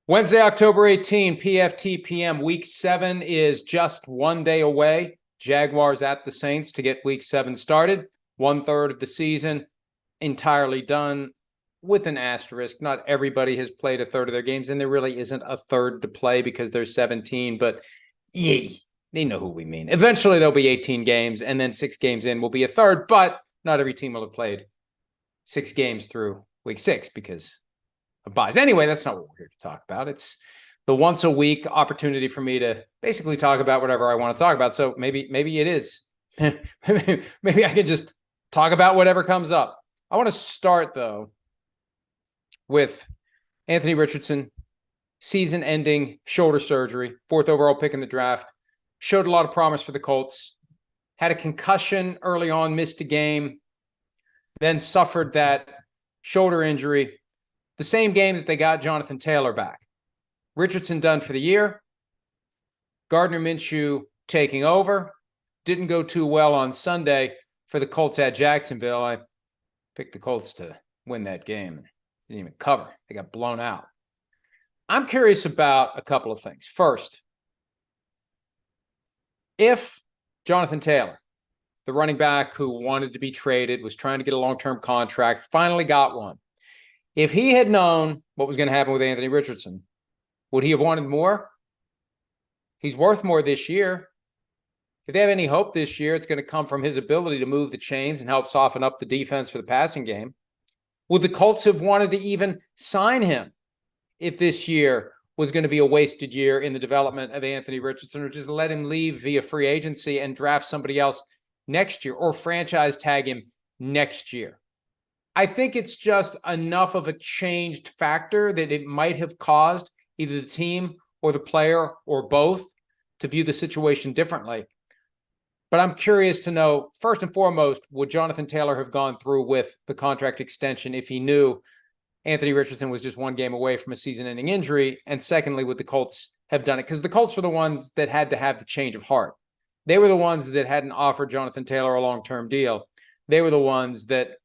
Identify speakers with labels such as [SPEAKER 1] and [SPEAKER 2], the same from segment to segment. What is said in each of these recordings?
[SPEAKER 1] Wednesday, October 18, PFT PM. Week 7 is just 1 day away. Jaguars at the Saints to get Week 7 started. 1/3 of the season entirely done with an asterisk. Not everybody has played a third of their games, and there really isn't a third to play because there's 17, but yay, they know who we mean. Eventually, there'll be 18 games, and then 6 games in will be a third, but not every team will have played 6 games through Week 6 because of buys. Anyway, that's not what we're here to talk about. It's the once a week opportunity for me to basically talk about whatever I want to talk about. So maybe it is. Maybe I can just talk about whatever comes up. I want to start, though, with Anthony Richardson, season-ending shoulder surgery, 4th overall pick in the draft. Showed a lot of promise for the Colts. Had a concussion early on, missed a game, then suffered that shoulder injury the same game that they got Jonathan Taylor back. Richardson done for the year. Gardner Minshew taking over. Didn't go too well on Sunday for the Colts at Jacksonville. I picked the Colts to win that game. Didn't even cover. They got blown out. I'm curious about a couple of things. First, if Jonathan Taylor, the running back who wanted to be traded, was trying to get a long-term contract, finally got one. If he had known what was going to happen with Anthony Richardson, would he have wanted more? He's worth more this year. If they have any hope this year, it's going to come from his ability to move the chains and help soften up the defense for the passing game. Would the Colts have wanted to even sign him if this year was going to be a wasted year in the development of Anthony Richardson, or just let him leave via free agency and draft somebody else next year, or franchise tag him next year? I think it's just enough of a changed factor that it might have caused either the team or the player or both to view the situation differently. But I'm curious to know, first and foremost, would Jonathan Taylor have gone through with the contract extension if he knew Anthony Richardson was just 1 game away from a season-ending injury? And secondly, would the Colts have done it? Because the Colts were the ones that had to have the change of heart. They were the ones that hadn't offered Jonathan Taylor a long-term deal. They were the ones that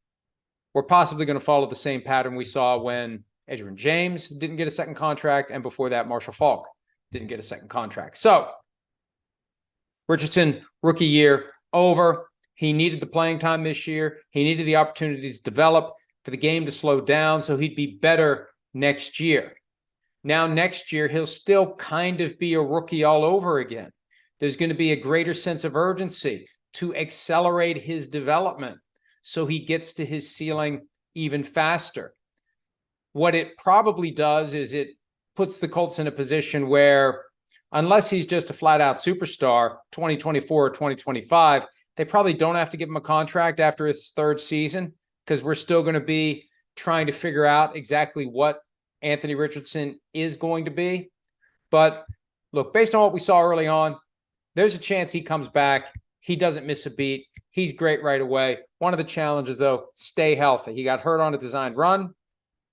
[SPEAKER 1] we're possibly going to follow the same pattern we saw when Edgerrin James didn't get a second contract, and before that, Marshall Faulk didn't get a second contract. So, Richardson, rookie year over. He needed the playing time this year. He needed the opportunities to develop, for the game to slow down, so he'd be better next year. Now, next year, he'll still kind of be a rookie all over again. There's going to be a greater sense of urgency to accelerate his development so he gets to his ceiling even faster. What it probably does is it puts the Colts in a position where, unless he's just a flat-out superstar, 2024 or 2025, they probably don't have to give him a contract after his 3rd season, because we're still going to be trying to figure out exactly what Anthony Richardson is going to be. But look, based on what we saw early on, there's a chance he comes back. He doesn't miss a beat. He's great right away. One of the challenges, though, stay healthy. He got hurt on a designed run.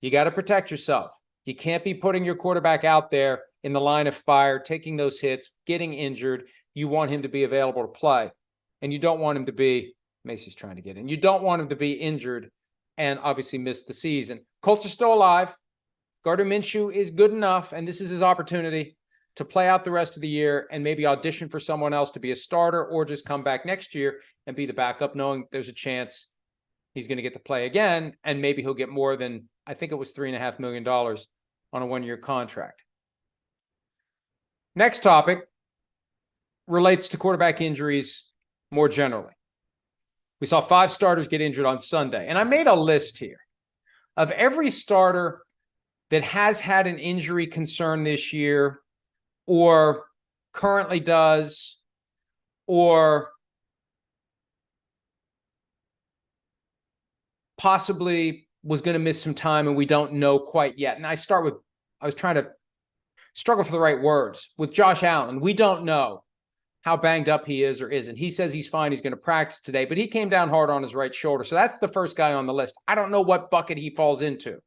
[SPEAKER 1] You got to protect yourself. You can't be putting your quarterback out there in the line of fire, taking those hits, getting injured. You want him to be available to play. And you don't want him to be, Macy's trying to get in, you don't want him to be injured and obviously miss the season. Colts are still alive. Gardner Minshew is good enough, and this is his opportunity to play out the rest of the year and maybe audition for someone else to be a starter, or just come back next year and be the backup, knowing there's a chance he's going to get to play again, and maybe he'll get more than, I think it was $3.5 million on a 1-year contract. Next topic relates to quarterback injuries more generally. We saw 5 starters get injured on Sunday, and I made a list here of every starter that has had an injury concern this year, or currently does, or possibly was going to miss some time and we don't know quite yet. And I was trying to struggle for the right words. With Josh Allen, we don't know how banged up he is or isn't. He says he's fine. He's going to practice today, but he came down hard on his right shoulder. So that's the first guy on the list. I don't know what bucket he falls into.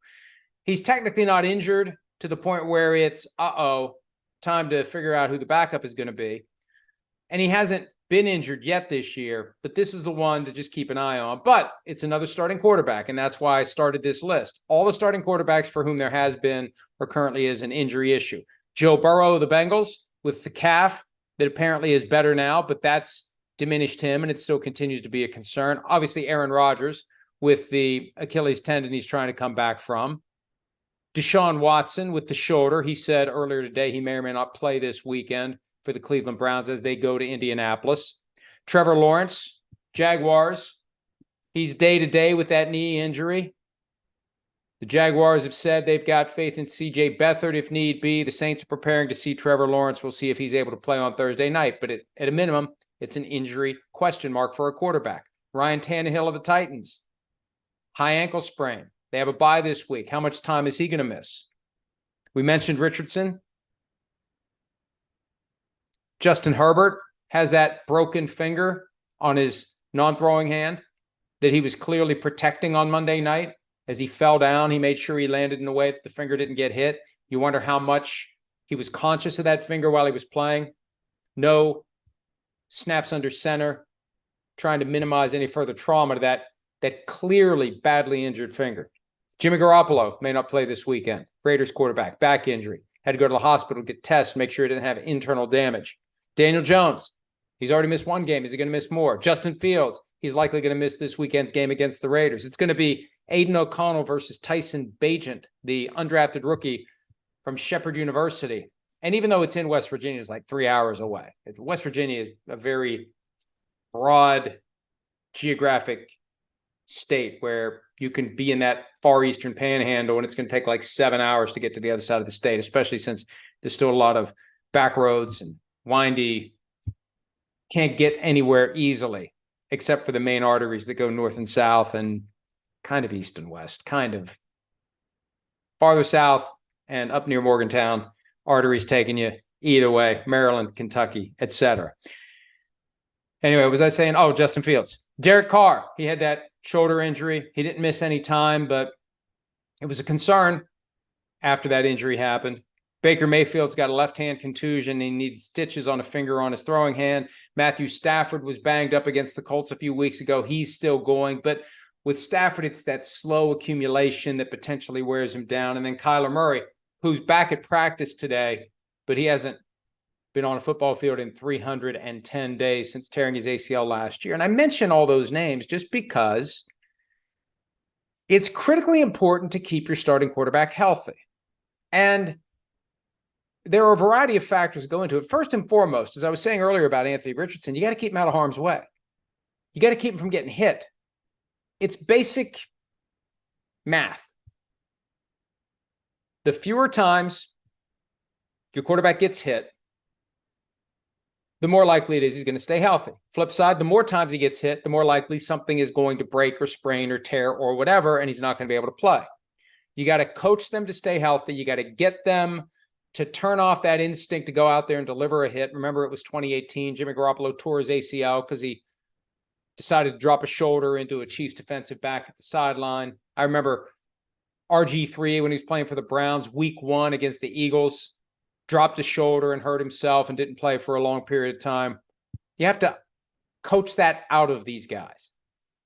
[SPEAKER 1] He's technically not injured to the point where it's, time to figure out who the backup is going to be. And he hasn't been injured yet this year, but this is the one to just keep an eye on. But it's another starting quarterback, and that's why I started this list. All the starting quarterbacks for whom there has been or currently is an injury issue. Joe Burrow of the Bengals with the calf that apparently is better now, but that's diminished him, and it still continues to be a concern. Obviously, Aaron Rodgers with the Achilles tendon he's trying to come back from. Deshaun Watson with the shoulder. He said earlier today he may or may not play this weekend for the Cleveland Browns as they go to Indianapolis. Trevor Lawrence, Jaguars. He's day-to-day with that knee injury. The Jaguars have said they've got faith in C.J. Beathard if need be. The Saints are preparing to see Trevor Lawrence. We'll see if he's able to play on Thursday night. But at a minimum, it's an injury question mark for a quarterback. Ryan Tannehill of the Titans. High ankle sprain. They have a bye this week. How much time is he going to miss? We mentioned Richardson. Justin Herbert has that broken finger on his non-throwing hand that he was clearly protecting on Monday night. As he fell down, he made sure he landed in a way that the finger didn't get hit. You wonder how much he was conscious of that finger while he was playing. No snaps under center, trying to minimize any further trauma to that clearly badly injured finger. Jimmy Garoppolo may not play this weekend. Raiders quarterback, back injury. Had to go to the hospital, get tests, make sure he didn't have internal damage. Daniel Jones, he's already missed one game. Is he going to miss more? Justin Fields, he's likely going to miss this weekend's game against the Raiders. It's going to be Aiden O'Connell versus Tyson Bagent, the undrafted rookie from Shepherd University. And even though it's in West Virginia, it's like 3 hours away. West Virginia is a very broad geographic state where you can be in that far eastern panhandle and it's going to take like 7 hours to get to the other side of the state, especially since there's still a lot of back roads and windy, can't get anywhere easily except for the main arteries that go north and south and kind of east and west, kind of farther south and up near Morgantown, arteries taking you either way, Maryland, Kentucky, etc. Anyway, what was I saying? Oh, Justin Fields. Derek Carr, he had that shoulder injury. He didn't miss any time, but it was a concern after that injury happened. Baker Mayfield's got a left-hand contusion. He needs stitches on a finger on his throwing hand. Matthew Stafford was banged up against the Colts a few weeks ago. He's still going. But with Stafford, it's that slow accumulation that potentially wears him down. And then Kyler Murray, who's back at practice today, but he hasn't been on a football field in 310 days since tearing his ACL last year. And I mention all those names just because it's critically important to keep your starting quarterback healthy. And there are a variety of factors that go into it. First and foremost, as I was saying earlier about Anthony Richardson, you got to keep him out of harm's way. You got to keep him from getting hit. It's basic math. The fewer times your quarterback gets hit, the more likely it is he's going to stay healthy. Flip side, the more times he gets hit, the more likely something is going to break or sprain or tear or whatever, and he's not going to be able to play. You got to coach them to stay healthy. You got to get them to turn off that instinct to go out there and deliver a hit. Remember, it was 2018. Jimmy Garoppolo tore his ACL because he decided to drop a shoulder into a Chiefs defensive back at the sideline. I remember RG3 when he was playing for the Browns, week 1 against the Eagles, dropped his shoulder and hurt himself and didn't play for a long period of time. You have to coach that out of these guys.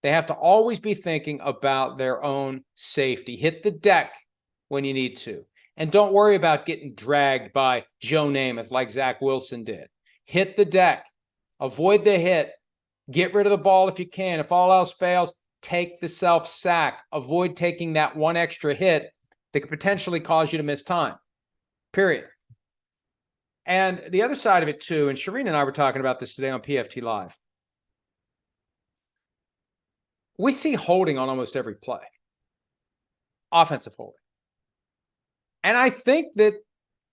[SPEAKER 1] They have to always be thinking about their own safety. Hit the deck when you need to. And don't worry about getting dragged by Joe Namath like Zach Wilson did. Hit the deck. Avoid the hit. Get rid of the ball if you can. If all else fails, take the self-sack. Avoid taking that one extra hit that could potentially cause you to miss time. Period. And the other side of it too, and Shireen and I were talking about this today on PFT Live. We see holding on almost every play. Offensive holding. And I think that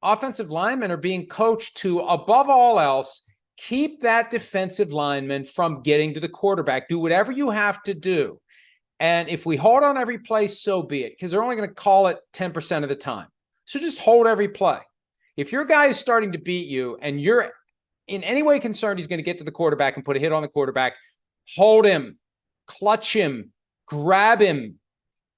[SPEAKER 1] offensive linemen are being coached to, above all else, keep that defensive lineman from getting to the quarterback. Do whatever you have to do. And if we hold on every play, so be it, because they're only going to call it 10% of the time. So just hold every play. If your guy is starting to beat you and you're in any way concerned he's going to get to the quarterback and put a hit on the quarterback, hold him, clutch him, grab him.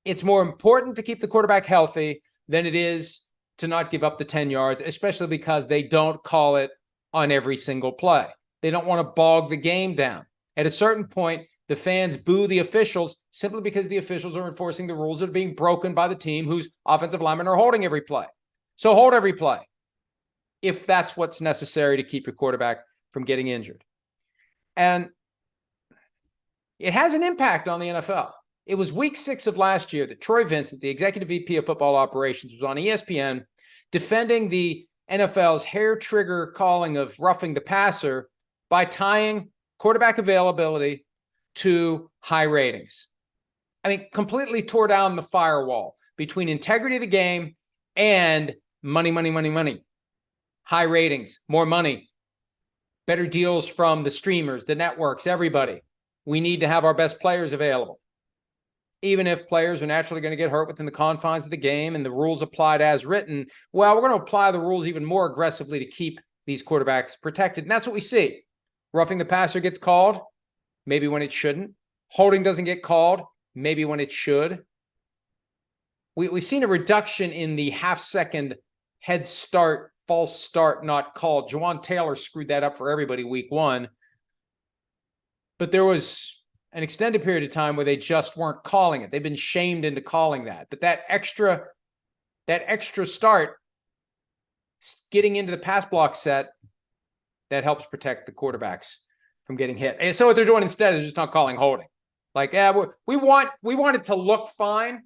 [SPEAKER 1] It's more important to keep the quarterback healthy than it is to not give up the 10 yards, especially because they don't call it on every single play. They don't want to bog the game down. At a certain point, the fans boo the officials simply because the officials are enforcing the rules that are being broken by the team whose offensive linemen are holding every play. So hold every play if that's what's necessary to keep your quarterback from getting injured. And it has an impact on the NFL. It was week 6 of last year that Troy Vincent, the executive VP of football operations, was on ESPN defending the NFL's hair trigger calling of roughing the passer by tying quarterback availability to high ratings. I mean, completely tore down the firewall between integrity of the game and money, money, money, money. High ratings, more money, better deals from the streamers, the networks, everybody. We need to have our best players available. Even if players are naturally going to get hurt within the confines of the game and the rules applied as written, well, we're going to apply the rules even more aggressively to keep these quarterbacks protected. And that's what we see. Roughing the passer gets called, maybe when it shouldn't. Holding doesn't get called, maybe when it should. We've seen a reduction in the half-second head start, false start not called. Jawan Taylor screwed that up for everybody week 1. But there was an extended period of time where they just weren't calling it. They've been shamed into calling that. But that extra start, getting into the pass block set, that helps protect the quarterbacks from getting hit. And so what they're doing instead is just not calling holding. Like, yeah, we want it to look fine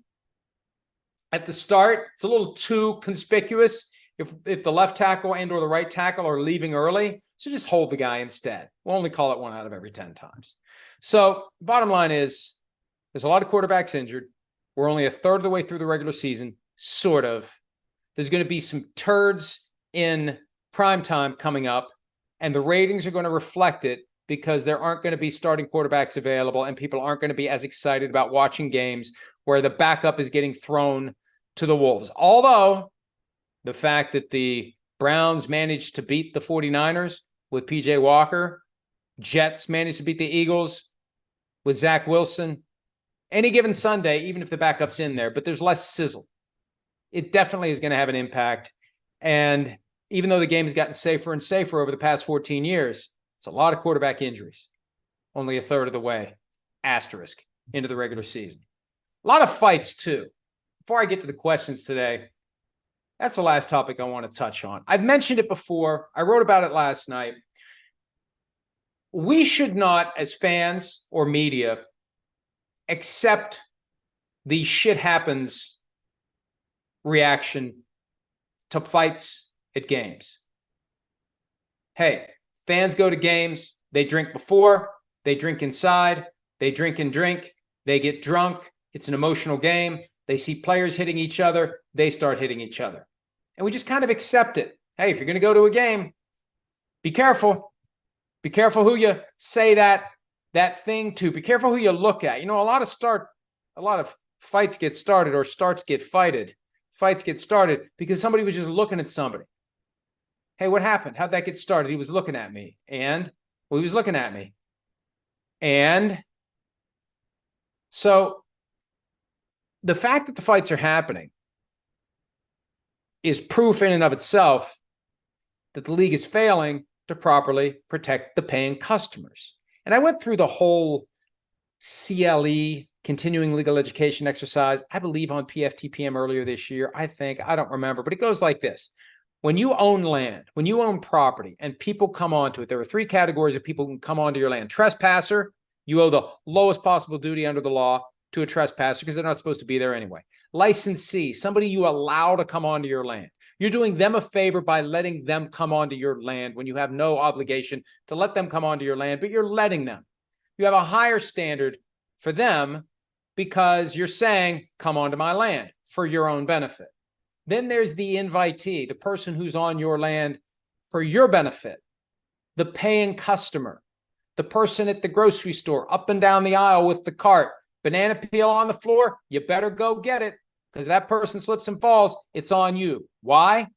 [SPEAKER 1] at the start. It's a little too conspicuous if the left tackle and or the right tackle are leaving early. So just hold the guy instead. We'll only call it 1 out of every 10 times. So bottom line is there's a lot of quarterbacks injured. We're only a third of the way through the regular season, sort of. There's going to be some turds in primetime coming up, and the ratings are going to reflect it because there aren't going to be starting quarterbacks available, and people aren't going to be as excited about watching games where the backup is getting thrown to the wolves. Although the fact that the Browns managed to beat the 49ers with P.J. Walker, Jets managed to beat the Eagles with Zach Wilson, any given Sunday, even if the backup's in there, but there's less sizzle. It definitely is going to have an impact. And even though the game has gotten safer and safer over the past 14 years, it's a lot of quarterback injuries. Only a third of the way, asterisk, into the regular season. A lot of fights, too. Before I get to the questions today, that's the last topic I want to touch on. I've mentioned it before. I wrote about it last night. We should not, as fans or media, accept the shit happens reaction to fights at games. Hey, fans go to games, they drink before, they drink inside, they drink and drink, they get drunk. It's an emotional game. They see players hitting each other, they start hitting each other. And we just kind of accept it. Hey, if you're going to go to a game, be careful. Be careful who you say that thing to. Be careful who you look at. You know, a lot of fights get started or starts get fighted. Fights get started because somebody was just looking at somebody. Hey, what happened? How'd that get started? He was looking at me. And well, he was looking at me. And so the fact that the fights are happening is proof in and of itself that the league is failing to properly protect the paying customers. And I went through the whole CLE, continuing legal education exercise, I believe on PFT PM earlier this year. I don't remember, but it goes like this. When you own land, when you own property and people come onto it, there are 3 categories of people who can come onto your land. Trespasser, you owe the lowest possible duty under the law to a trespasser because they're not supposed to be there anyway. Licensee, somebody you allow to come onto your land. You're doing them a favor by letting them come onto your land when you have no obligation to let them come onto your land, but you're letting them. You have a higher standard for them because you're saying, come onto my land for your own benefit. Then there's the invitee, the person who's on your land for your benefit, the paying customer, the person at the grocery store up and down the aisle with the cart, banana peel on the floor, you better go get it. Because that person slips and falls, it's on you. Why?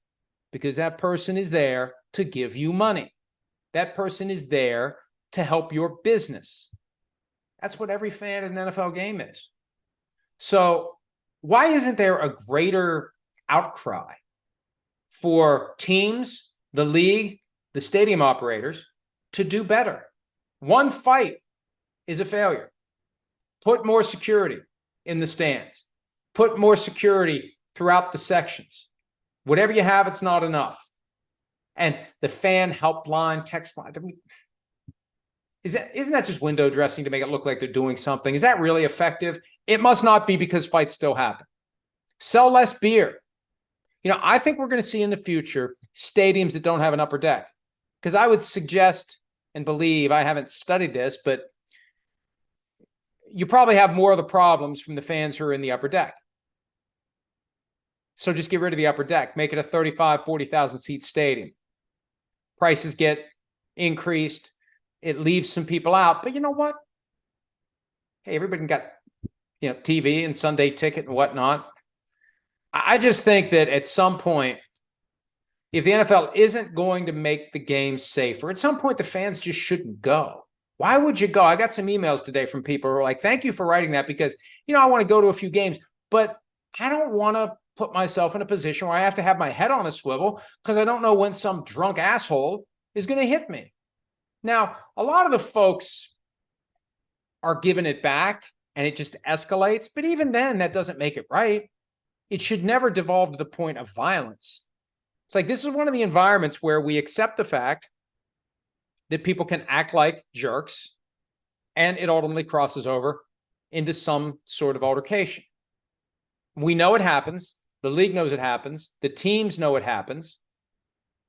[SPEAKER 1] Because that person is there to give you money. That person is there to help your business. That's what every fan of an NFL game is. So why isn't there a greater outcry for teams, the league, the stadium operators to do better. One fight is a failure. Put more security in the stands. Put more security throughout the sections. Whatever you have, it's not enough. And the fan helpline, text line, isn't that just window dressing to make it look like they're doing something? Is that really effective? It must not be, because fights still happen. Sell less beer. I think we're going to see in the future stadiums that don't have an upper deck. Because I would suggest and believe, I haven't studied this, but you probably have more of the problems from the fans who are in the upper deck. So just get rid of the upper deck. Make it a 35, 40,000 seat stadium. Prices get increased. It leaves some people out. But you know what? Hey, everybody got TV and Sunday ticket and whatnot. I just think that at some point, if the NFL isn't going to make the game safer, at some point the fans just shouldn't go. Why would you go? I got some emails today from people who are like, thank you for writing that, because, I want to go to a few games, but I don't want to put myself in a position where I have to have my head on a swivel because I don't know when some drunk asshole is going to hit me. Now, a lot of the folks are giving it back and it just escalates, but even then, that doesn't make it right. It should never devolve to the point of violence. It's like, this is one of the environments where we accept the fact that people can act like jerks, and it ultimately crosses over into some sort of altercation. We know it happens. The league knows it happens. The teams know it happens.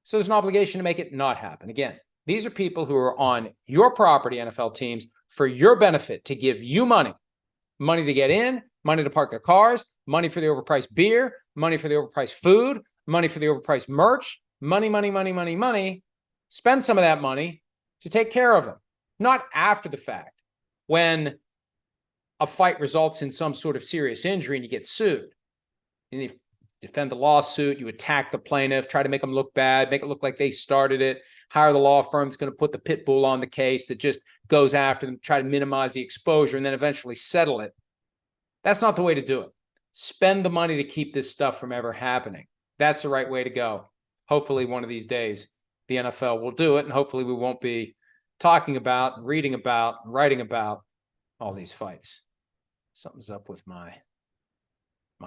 [SPEAKER 1] So there's an obligation to make it not happen. Again, these are people who are on your property, NFL teams, for your benefit, to give you money to get in, money to park their cars, money for the overpriced beer, money for the overpriced food, money for the overpriced merch, money. Spend some of that money to take care of them, not after the fact, when a fight results in some sort of serious injury and you get sued. And you defend the lawsuit, you attack the plaintiff, try to make them look bad, make it look like they started it, hire the law firm that's going to put the pit bull on the case that just goes after them, try to minimize the exposure, and then eventually settle it. That's not the way to do it. Spend the money to keep this stuff from ever happening. That's the right way to go. Hopefully one of these days the NFL will do it, and hopefully we won't be talking about, reading about, writing about all these fights. Something's up with my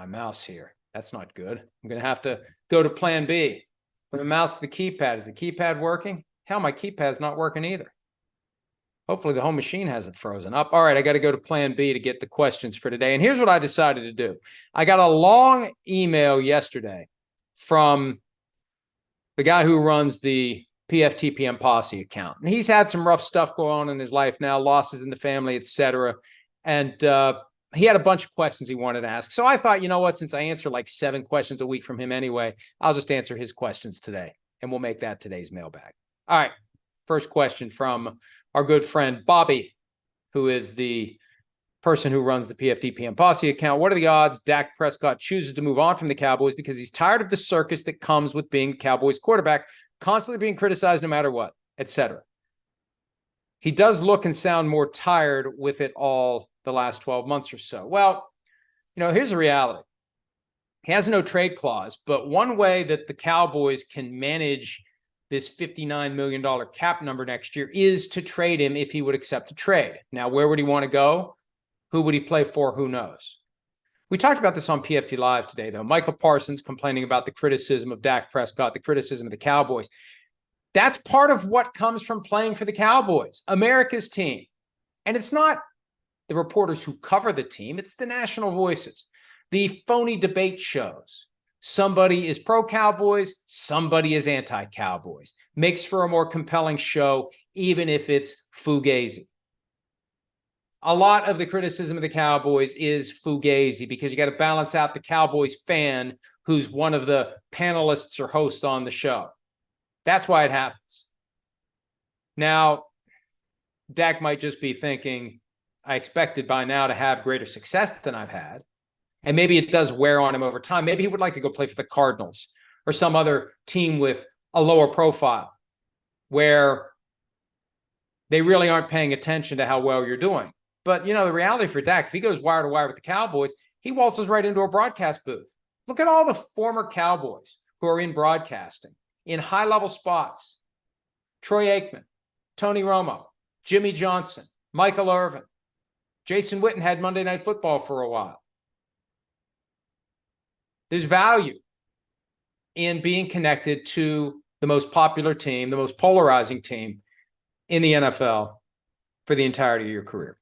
[SPEAKER 1] mouse here. That's not good. I'm going to have to go to plan B. From the mouse to the keypad. Is the keypad working? Hell, my keypad's not working either. Hopefully the whole machine hasn't frozen up. All right, I got to go to plan B to get the questions for today. And here's what I decided to do. I got a long email yesterday from the guy who runs the PFT PM Posse account. And he's had some rough stuff going on in his life now, losses in the family, etc. And he had a bunch of questions he wanted to ask. So I thought, you know what, since I answer like 7 questions a week from him anyway, I'll just answer his questions today. And we'll make that today's mailbag. All right. First question from our good friend Bobby, who is the person who runs the PFT PM Posse account. What are the odds Dak Prescott chooses to move on from the Cowboys because he's tired of the circus that comes with being Cowboys quarterback, constantly being criticized no matter what, etc.? He does look and sound more tired with it all the last 12 months or so. Well, here's the reality. He has no trade clause, but one way that the Cowboys can manage this $59 million cap number next year is to trade him if he would accept a trade. Now, where would he want to go? Who would he play for? Who knows? We talked about this on PFT Live today, though. Michael Parsons complaining about the criticism of Dak Prescott, the criticism of the Cowboys. That's part of what comes from playing for the Cowboys, America's team. And it's not the reporters who cover the team. It's the national voices, the phony debate shows. Somebody is pro-Cowboys, somebody is anti-Cowboys. Makes for a more compelling show, even if it's fugazi. A lot of the criticism of the Cowboys is fugazi because you got to balance out the Cowboys fan who's one of the panelists or hosts on the show. That's why it happens. Now, Dak might just be thinking, I expected by now to have greater success than I've had. And maybe it does wear on him over time. Maybe he would like to go play for the Cardinals or some other team with a lower profile where they really aren't paying attention to how well you're doing. But, the reality for Dak, if he goes wire to wire with the Cowboys, he waltzes right into a broadcast booth. Look at all the former Cowboys who are in broadcasting, in high-level spots. Troy Aikman, Tony Romo, Jimmy Johnson, Michael Irvin. Jason Witten had Monday Night Football for a while. There's value in being connected to the most popular team, the most polarizing team in the NFL for the entirety of your career.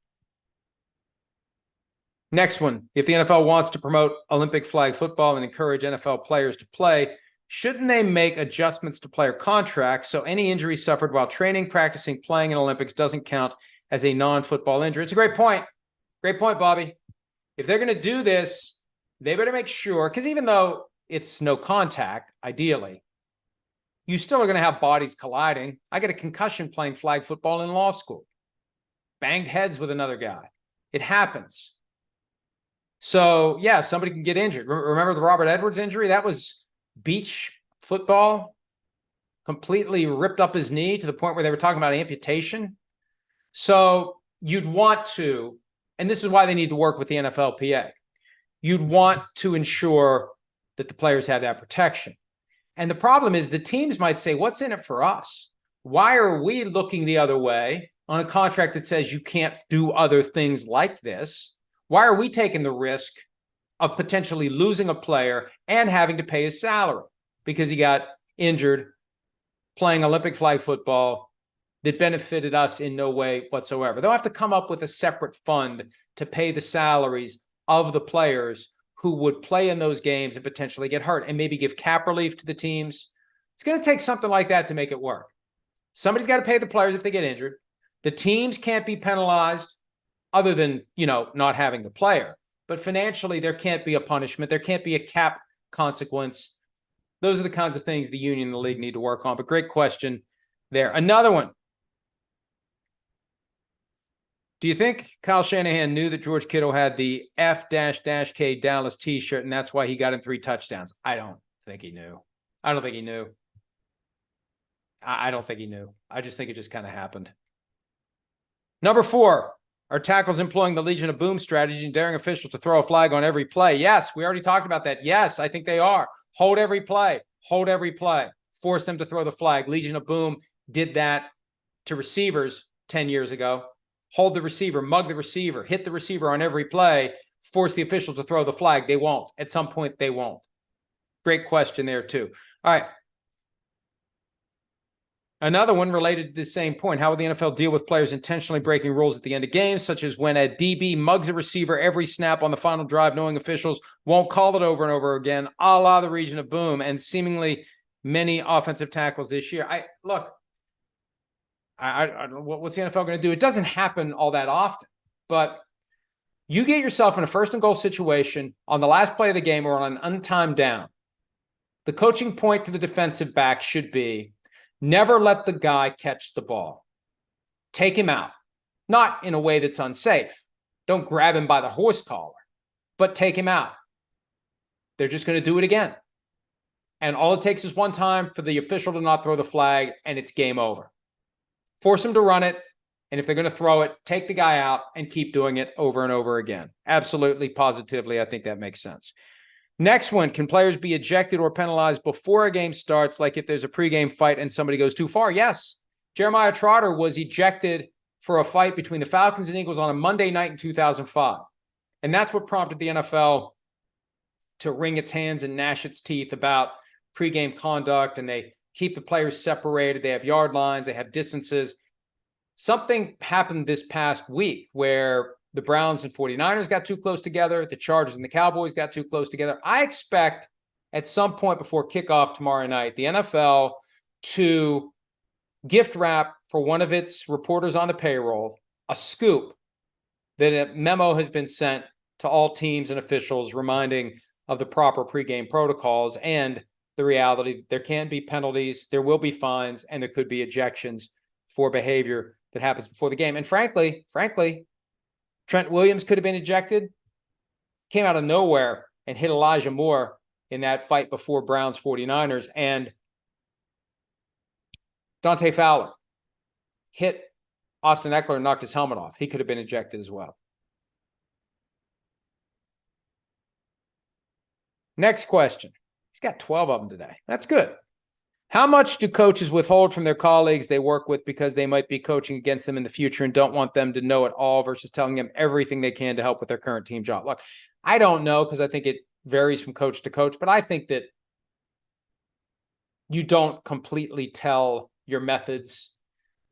[SPEAKER 1] Next one, if the NFL wants to promote Olympic flag football and encourage NFL players to play, shouldn't they make adjustments to player contracts so any injury suffered while training, practicing, playing in Olympics doesn't count as a non-football injury? It's a great point. Great point, Bobby. If they're going to do this, they better make sure, because even though it's no contact, ideally, you still are going to have bodies colliding. I got a concussion playing flag football in law school. Banged heads with another guy. It happens. So, yeah, somebody can get injured. Remember the Robert Edwards injury? That was beach football. Completely ripped up his knee to the point where they were talking about amputation. So you'd want to, and this is why they need to work with the NFLPA, you'd want to ensure that the players have that protection. And the problem is the teams might say, what's in it for us? Why are we looking the other way on a contract that says you can't do other things like this? Why are we taking the risk of potentially losing a player and having to pay his salary because he got injured playing Olympic flag football that benefited us in no way whatsoever? They'll have to come up with a separate fund to pay the salaries of the players who would play in those games and potentially get hurt, and maybe give cap relief to the teams. It's going to take something like that to make it work. Somebody's got to pay the players if they get injured. The teams can't be penalized other than, not having the player. But financially, there can't be a punishment. There can't be a cap consequence. Those are the kinds of things the union and the league need to work on. But great question there. Another one. Do you think Kyle Shanahan knew that George Kittle had the F-K Dallas t-shirt and that's why he got him 3 touchdowns? I don't think he knew. I don't think he knew. I don't think he knew. I just think it just kind of happened. Number 4. Are tackles employing the Legion of Boom strategy and daring officials to throw a flag on every play? Yes, we already talked about that. Yes, I think they are. Hold every play. Hold every play. Force them to throw the flag. Legion of Boom did that to receivers 10 years ago. Hold the receiver, mug the receiver, hit the receiver on every play, force the official to throw the flag. They won't. At some point, they won't. Great question there, too. All right. Another one related to the same point. How will the NFL deal with players intentionally breaking rules at the end of games, such as when a DB mugs a receiver every snap on the final drive, knowing officials won't call it over and over again, a la the Legion of Boom, and seemingly many offensive tackles this year? What's the NFL going to do? It doesn't happen all that often, but you get yourself in a first and goal situation on the last play of the game or on an untimed down. The coaching point to the defensive back should be, never let the guy catch the ball. Take him out. Not in a way that's unsafe. Don't grab him by the horse collar, but take him out. They're just going to do it again. And all it takes is one time for the official to not throw the flag, and it's game over. Force them to run it, and if they're going to throw it, take the guy out and keep doing it over and over again. Absolutely, positively, I think that makes sense. Next one, can players be ejected or penalized before a game starts, like if there's a pregame fight and somebody goes too far? Yes. Jeremiah Trotter was ejected for a fight between the Falcons and Eagles on a Monday night in 2005. And that's what prompted the NFL to wring its hands and gnash its teeth about pregame conduct, and they keep the players separated. They have yard lines. They have distances. Something happened this past week where the Browns and 49ers got too close together. The Chargers and the Cowboys got too close together. I expect at some point before kickoff tomorrow night, the NFL to gift wrap for one of its reporters on the payroll a scoop that a memo has been sent to all teams and officials reminding of the proper pregame protocols and the reality there can be penalties, there will be fines, and there could be ejections for behavior that happens before the game. And frankly, Trent Williams could have been ejected, came out of nowhere and hit Elijah Moore in that fight before Browns 49ers. And Dante Fowler hit Austin Eckler and knocked his helmet off. He could have been ejected as well. Next question. He's got 12 of them today. That's good. How much do coaches withhold from their colleagues they work with because they might be coaching against them in the future and don't want them to know it all versus telling them everything they can to help with their current team job? Look, I don't know because I think it varies from coach to coach, but I think that you don't completely tell your methods,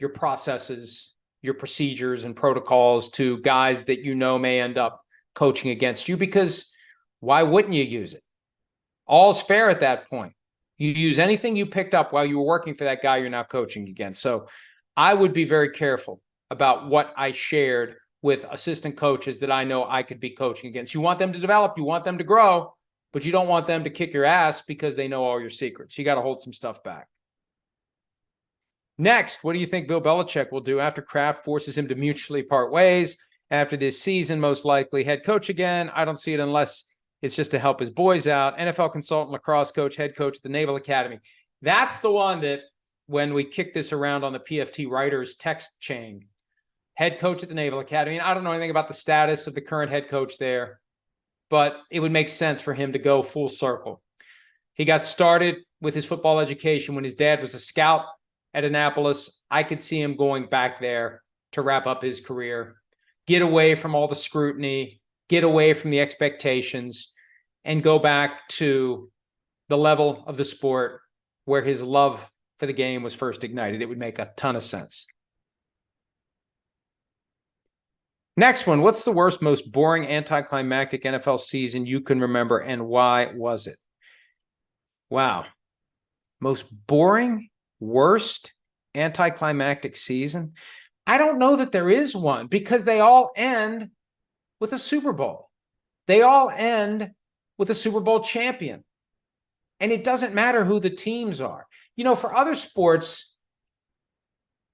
[SPEAKER 1] your processes, your procedures and protocols to guys that you know may end up coaching against you, because why wouldn't you use it? All's fair at that point. You use anything you picked up while you were working for that guy you're now coaching against. So I would be very careful about what I shared with assistant coaches that I know I could be coaching against. You want them to develop, you want them to grow, but you don't want them to kick your ass because they know all your secrets. You got to hold some stuff back. Next, what do you think Bill Belichick will do after Kraft forces him to mutually part ways after this season? Most likely head coach again. I don't see it unless it's just to help his boys out. NFL consultant, lacrosse coach, head coach at the Naval Academy. That's the one that when we kick this around on the PFT writers text chain, head coach at the Naval Academy. And I don't know anything about the status of the current head coach there, but it would make sense for him to go full circle. He got started with his football education when his dad was a scout at Annapolis. I could see him going back there to wrap up his career, get away from all the scrutiny, get away from the expectations, and go back to the level of the sport where his love for the game was first ignited. It would make a ton of sense. Next one, what's the worst, most boring, anticlimactic NFL season you can remember, and why was it? Wow. Most boring, worst, anticlimactic season? I don't know that there is one, because they all end with a Super Bowl. They all end with a Super Bowl champion. And it doesn't matter who the teams are. You know, for other sports,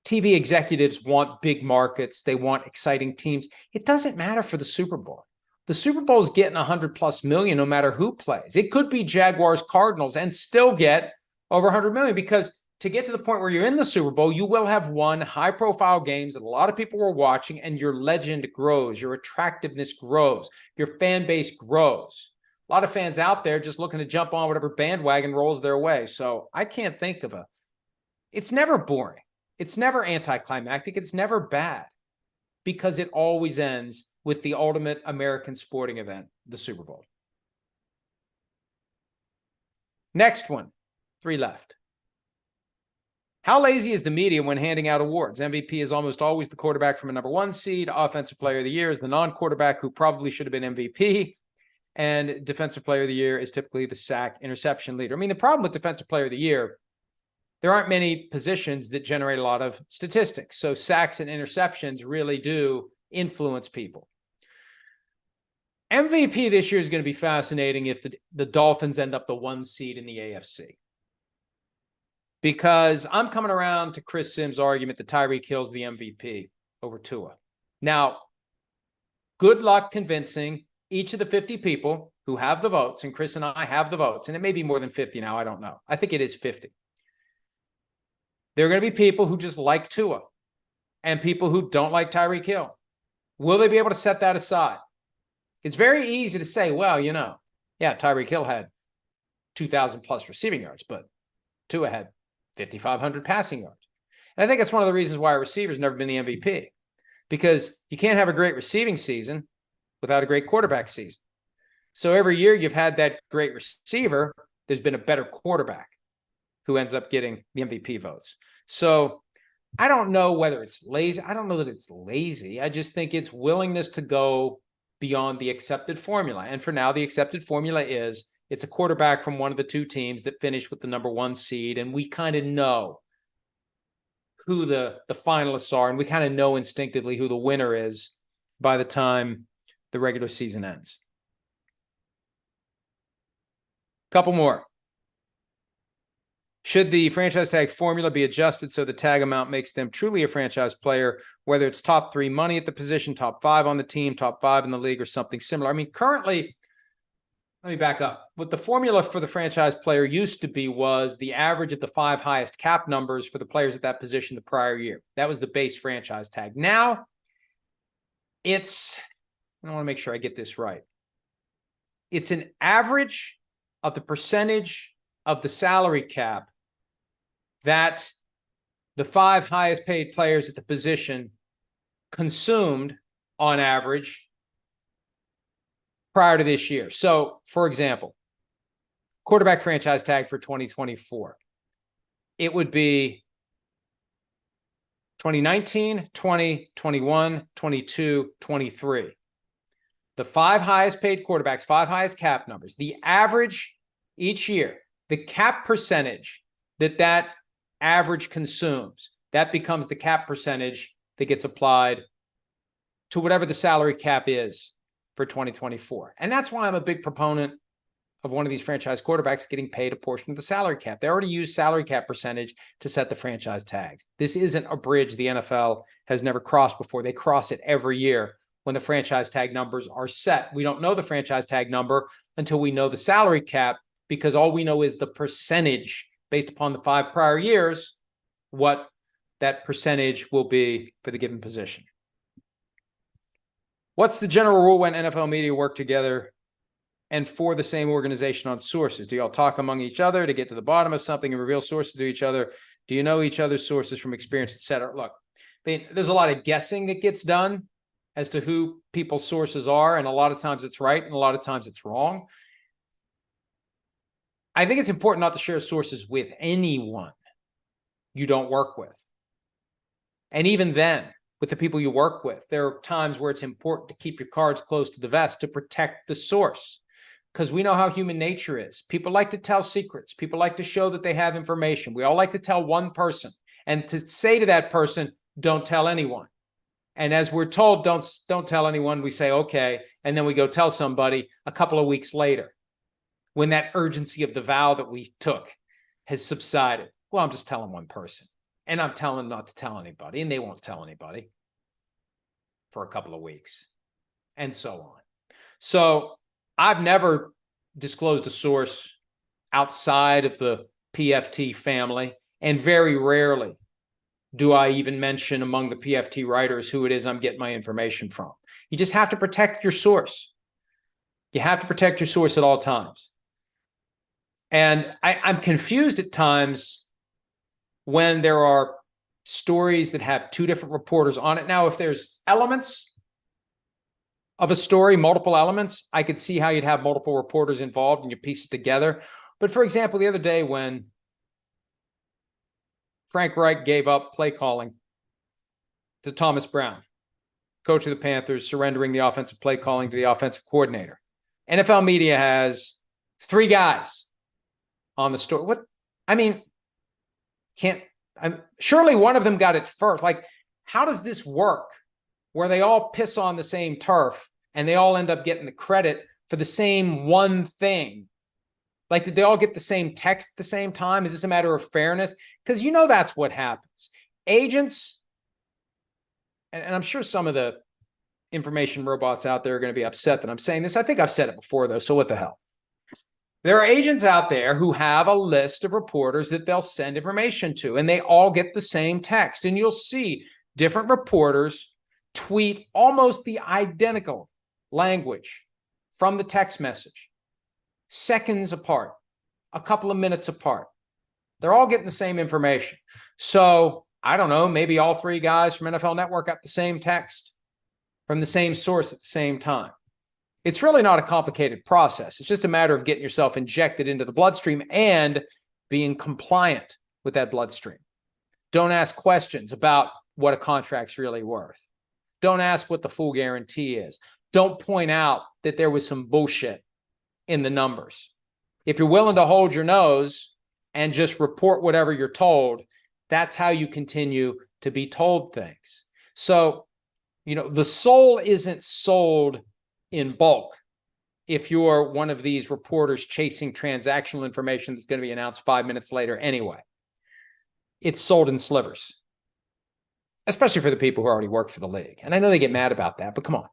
[SPEAKER 1] TV executives want big markets. They want exciting teams. It doesn't matter for the Super Bowl. The Super Bowl is getting 100+ million no matter who plays. It could be Jaguars, Cardinals, and still get over 100 million, because to get to the point where you're in the Super Bowl, you will have won high-profile games that a lot of people were watching, and your legend grows, your attractiveness grows, your fan base grows. A lot of fans out there just looking to jump on whatever bandwagon rolls their way. So I can't think of it's never boring. It's never anticlimactic. It's never bad, because it always ends with the ultimate American sporting event, the Super Bowl. Next one, 3 left. How lazy is the media when handing out awards? MVP is almost always the quarterback from a number 1 seed. Offensive player of the year is the non-quarterback who probably should have been MVP. And defensive player of the year is typically the sack interception leader. I mean, the problem with defensive player of the year, there aren't many positions that generate a lot of statistics. So sacks and interceptions really do influence people. MVP this year is going to be fascinating if the Dolphins end up the 1 seed in the AFC. Because I'm coming around to Chris Sims' argument that Tyreek Hill's the MVP over Tua. Now, good luck convincing each of the 50 people who have the votes, and Chris and I have the votes, and it may be more than 50 now, I don't know. I think it is 50. There are going to be people who just like Tua and people who don't like Tyreek Hill. Will they be able to set that aside? It's very easy to say, well, you know, yeah, Tyreek Hill had 2,000+ receiving yards, but Tua had 5,500 passing yards. And I think that's one of the reasons why a receiver's never been the MVP, because you can't have a great receiving season without a great quarterback season. So every year you've had that great receiver, there's been a better quarterback who ends up getting the MVP votes. So I don't know whether it's lazy. I don't know that it's lazy. I just think it's willingness to go beyond the accepted formula. And for now, the accepted formula is it's a quarterback from one of the 2 teams that finished with the number 1 seed. And we kind of know who the finalists are. And we kind of know instinctively who the winner is by the time the regular season ends. Couple more. Should the franchise tag formula be adjusted so the tag amount makes them truly a franchise player, whether it's top 3 money at the position, top 5 on the team, top 5 in the league, or something similar? I mean, currently, let me back up. What the formula for the franchise player used to be was the average of the 5 highest cap numbers for the players at that position the prior year. That was the base franchise tag. Now, I want to make sure I get this right. It's an average of the percentage of the salary cap that the 5 highest paid players at the position consumed on average prior to this year. So, for example, quarterback franchise tag for 2024, it would be 2019, 20, 21, 22, 23. The 5 highest paid quarterbacks, 5 highest cap numbers, the average each year, the cap percentage that average consumes, that becomes the cap percentage that gets applied to whatever the salary cap is for 2024. And that's why I'm a big proponent of one of these franchise quarterbacks getting paid a portion of the salary cap. They already use salary cap percentage to set the franchise tags. This isn't a bridge the NFL has never crossed before. They cross it every year when the franchise tag numbers are set. We don't know the franchise tag number until we know the salary cap, because all we know is the percentage based upon the 5 prior years, what that percentage will be for the given position. What's the general rule when NFL media work together and for the same organization on sources? Do y'all talk among each other to get to the bottom of something and reveal sources to each other? Do you know each other's sources from experience, et cetera? Look, I mean, there's a lot of guessing that gets done as to who people's sources are, and a lot of times it's right and a lot of times it's wrong. I think it's important not to share sources with anyone you don't work with. And even then, with the people you work with, there are times where it's important to keep your cards close to the vest to protect the source, because we know how human nature is. People like to tell secrets. People like to show that they have information. We all like to tell one person and to say to that person, don't tell anyone. And as we're told, don't tell anyone, we say, okay. And then we go tell somebody a couple of weeks later when that urgency of the vow that we took has subsided. Well, I'm just telling one person. And I'm telling them not to tell anybody, and they won't tell anybody for a couple of weeks, and so on. So I've never disclosed a source outside of the PFT family, and very rarely do I even mention among the PFT writers who it is I'm getting my information from. You just have to protect your source. You have to protect your source at all times. And I'm confused at times when there are stories that have 2 different reporters on it. Now, if there's elements of a story, multiple elements, I could see how you'd have multiple reporters involved and you piece it together. But for example, the other day when Frank Reich gave up play calling to Thomas Brown, coach of the Panthers, surrendering the offensive play calling to the offensive coordinator, NFL media has 3 guys on the story. What? I mean, surely one of them got it first. Like, how does this work where they all piss on the same turf and they all end up getting the credit for the same one thing? Like, did they all get the same text at the same time? Is this a matter of fairness? Because you know that's what happens. Agents, and I'm sure some of the information robots out there are going to be upset that I'm saying this. I think I've said it before, though, so what the hell? There are agents out there who have a list of reporters that they'll send information to, and they all get the same text. And you'll see different reporters tweet almost the identical language from the text message, seconds apart, a couple of minutes apart. They're all getting the same information. So I don't know, maybe all 3 guys from NFL Network got the same text from the same source at the same time. It's really not a complicated process. It's just a matter of getting yourself injected into the bloodstream and being compliant with that bloodstream. Don't ask questions about what a contract's really worth. Don't ask what the full guarantee is. Don't point out that there was some bullshit in the numbers. If you're willing to hold your nose and just report whatever you're told, that's how you continue to be told things. So, the soul isn't sold in bulk if you're one of these reporters chasing transactional information that's going to be announced 5 minutes later anyway. It's sold in slivers, especially for the people who already work for the league. And I know they get mad about that, but come on.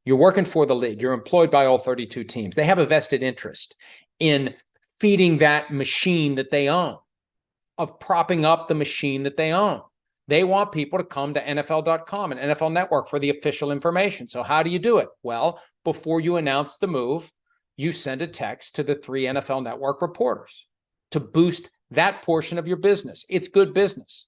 [SPEAKER 1] You're working for the league. You're employed by all 32 teams. They have a vested interest in feeding that machine that they own, of propping up the machine that they own. They want people to come to NFL.com and NFL Network for the official information. So how do you do it? Well, before you announce the move, you send a text to the 3 NFL Network reporters to boost that portion of your business. It's good business.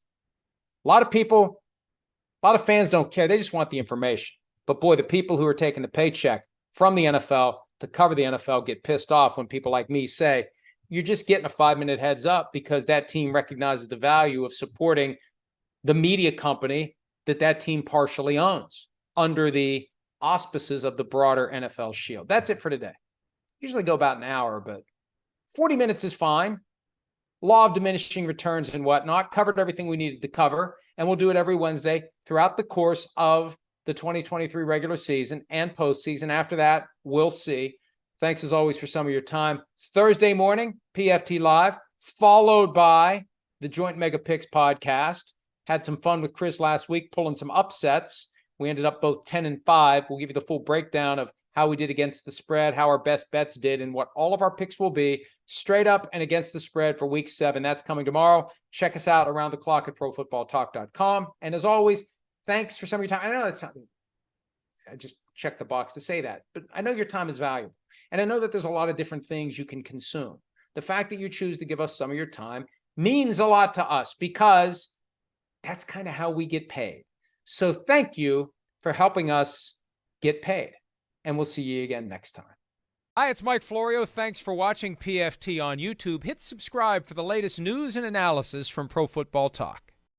[SPEAKER 1] A lot of fans don't care. They just want the information. But boy, the people who are taking the paycheck from the NFL to cover the NFL get pissed off when people like me say, you're just getting a 5-minute heads up because that team recognizes the value of supporting the media company that team partially owns under the auspices of the broader NFL shield. That's it for today. Usually go about an hour, but 40 minutes is fine. Law of diminishing returns and whatnot. Covered everything we needed to cover, and we'll do it every Wednesday throughout the course of the 2023 regular season and postseason. After that, we'll see. Thanks as always for some of your time. Thursday morning, PFT Live, followed by the Joint Mega Picks podcast. Had some fun with Chris last week, pulling some upsets. We ended up both 10-5. We'll give you the full breakdown of how we did against the spread, how our best bets did, and what all of our picks will be straight up and against the spread for week 7. That's coming tomorrow. Check us out around the clock at profootballtalk.com. And as always, thanks for some of your time. I know that's something, I just checked the box to say that, but I know your time is valuable. And I know that there's a lot of different things you can consume. The fact that you choose to give us some of your time means a lot to us because that's kind of how we get paid. So thank you for helping us get paid. And we'll see you again next time. Hi, it's Mike Florio. Thanks for watching PFT on YouTube. Hit subscribe for the latest news and analysis from Pro Football Talk.